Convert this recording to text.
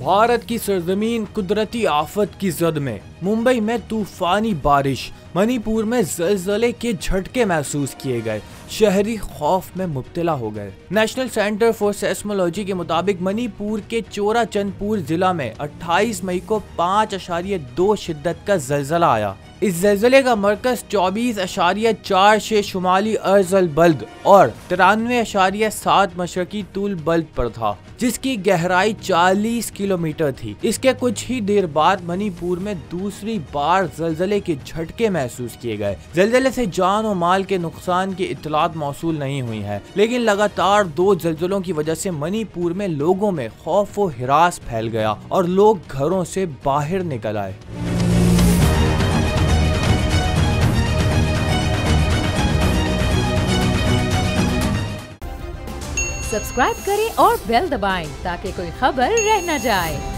भारत की सरजमीन कुदरती आफत की जद में। मुंबई में तूफानी बारिश, मणिपुर में ज़लज़ले के झटके महसूस किए गए, शहरी खौफ में मुब्तला हो गए। नेशनल सेंटर फॉर सेस्मोलॉजी के मुताबिक मणिपुर के चोराचंदपुर जिला में 28 मई को 5.2 शिद्दत का ज़लज़ला आया। इस ज़लज़ले का मरकज 24.4 से शुमाली अर्ज़ अल बल्द और 93.7 मशरकी तूल बल्द पर था, जिसकी गहराई 40 किलोमीटर थी। इसके कुछ ही देर बाद मणिपुर में दूसरी बार ज़लज़ले के झटके महसूस किए गए। ज़लज़ले से जान और माल के नुकसान की इत्तलात मौसूल नहीं हुई है, लेकिन लगातार 2 ज़लज़लों की वजह से मणिपुर में लोगों में खौफ व हिरास फैल गया और लोग घरों से बाहर निकल आए। सब्सक्राइब करें और बेल दबाएं ताकि कोई खबर रह न जाए।